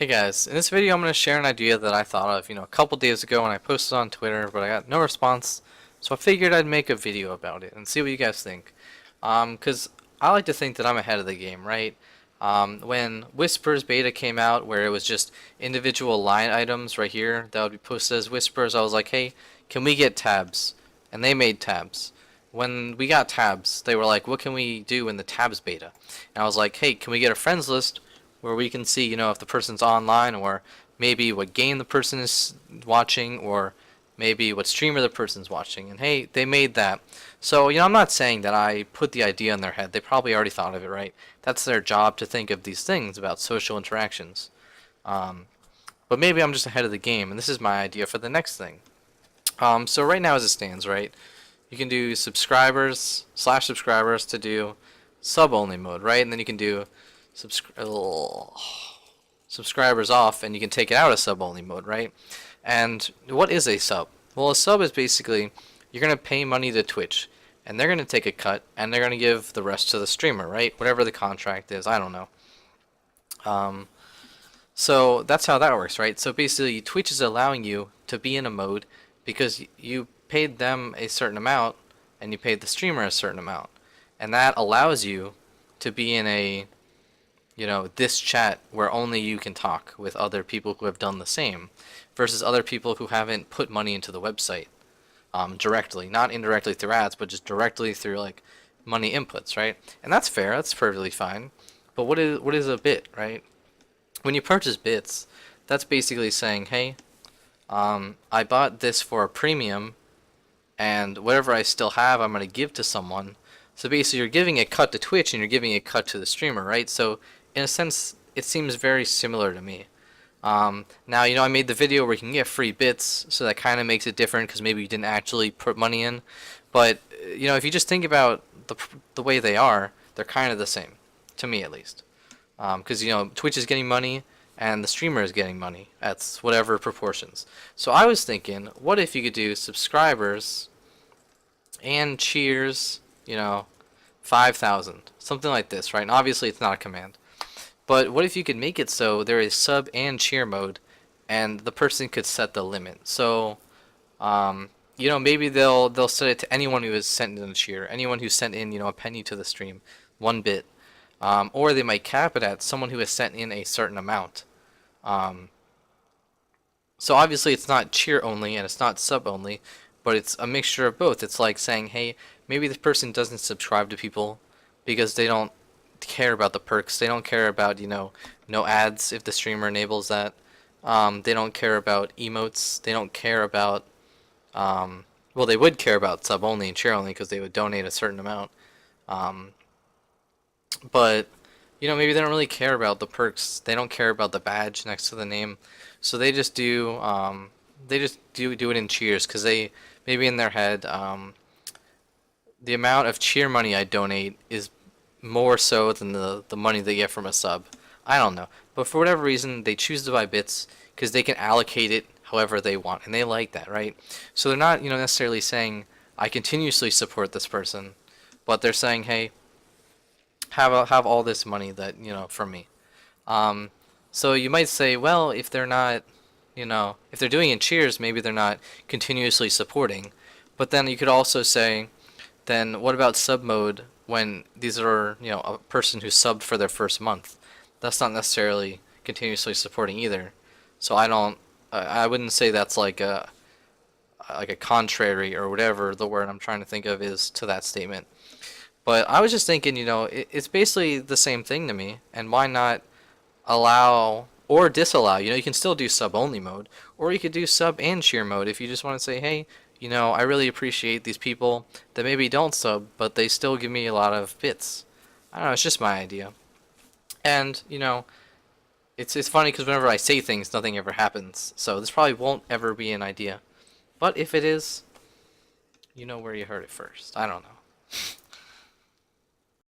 Hey guys, in this video I'm going to share an idea that I thought of, a couple days ago when I posted on Twitter, but I got no response. So I figured I'd make a video about it and see what you guys think. Because I like to think that I'm ahead of the game, right? When Whispers beta came out, where it was just individual line items right here that would be posted as Whispers, I was like, hey, can we get tabs? And they made tabs. When we got tabs, they were like, what can we do in the tabs beta? And I was like, hey, can we get a friends list where we can see, if the person's online, or maybe what game the person is watching, or maybe what streamer the person's watching. And hey, they made that. So, I'm not saying that I put the idea in their head. They probably already thought of it, right? That's their job to think of these things about social interactions. But maybe I'm just ahead of the game, and this is my idea for the next thing. So right now as it stands, right, you can do subscribers to do sub-only mode, right? And then you can do subscribers off, and you can take it out of sub-only mode, right? And what is a sub? Well, a sub is basically you're going to pay money to Twitch, and they're going to take a cut, and they're going to give the rest to the streamer, right? Whatever the contract is, I don't know. So that's how that works, right? So basically, Twitch is allowing you to be in a mode because you paid them a certain amount, and you paid the streamer a certain amount, and that allows you to be in a this chat where only you can talk with other people who have done the same versus other people who haven't put money into the website directly, not indirectly through ads, but just directly through like money inputs, right? And that's fair, that's perfectly fine. But what is a bit, right? When you purchase bits, that's basically saying, hey, I bought this for a premium, and whatever I still have, I'm going to give to someone. So basically, you're giving a cut to Twitch, and you're giving a cut to the streamer, right? So in a sense, it seems very similar to me. Now, I made the video where you can get free bits, so that kind of makes it different because maybe you didn't actually put money in. But, if you just think about the way they are, they're kind of the same, to me at least. Because, Twitch is getting money, and the streamer is getting money. That's whatever proportions. So I was thinking, what if you could do subscribers and cheers, 5,000, something like this, right? And obviously, it's not a command. But what if you could make it so there is sub and cheer mode, and the person could set the limit? So, maybe they'll set it to anyone who has sent in a cheer, anyone who sent in, a penny to the stream, 1 bit, or they might cap it at someone who has sent in a certain amount. So obviously it's not cheer only and it's not sub only, but it's a mixture of both. It's like saying, hey, maybe this person doesn't subscribe to people because they don't care about the perks. They don't care about, no ads if the streamer enables that. They don't care about emotes. They don't care about, well, they would care about sub only and cheer only because they would donate a certain amount. But, maybe they don't really care about the perks. They don't care about the badge next to the name. So they just do it in cheers because they, maybe in their head, the amount of cheer money I donate is more so than the money they get from a sub. I don't know. But for whatever reason, they choose to buy bits because they can allocate it however they want. And they like that, right? So they're not, necessarily saying, I continuously support this person. But they're saying, hey, have all this money that, from me. So you might say, well, if they're not, if they're doing it in cheers, maybe they're not continuously supporting. But then you could also say, then what about sub mode when these are, a person who subbed for their first month? That's not necessarily continuously supporting either. So I wouldn't say that's like a contrary or whatever the word I'm trying to think of is to that statement. But I was just thinking, it's basically the same thing to me, and why not allow or disallow? You can still do sub-only mode, or you could do sub and cheer mode if you just want to say, hey, I really appreciate these people that maybe don't sub, but they still give me a lot of bits. I don't know, it's just my idea. And, it's funny because whenever I say things, nothing ever happens. So this probably won't ever be an idea. But if it is, you know where you heard it first. I don't know.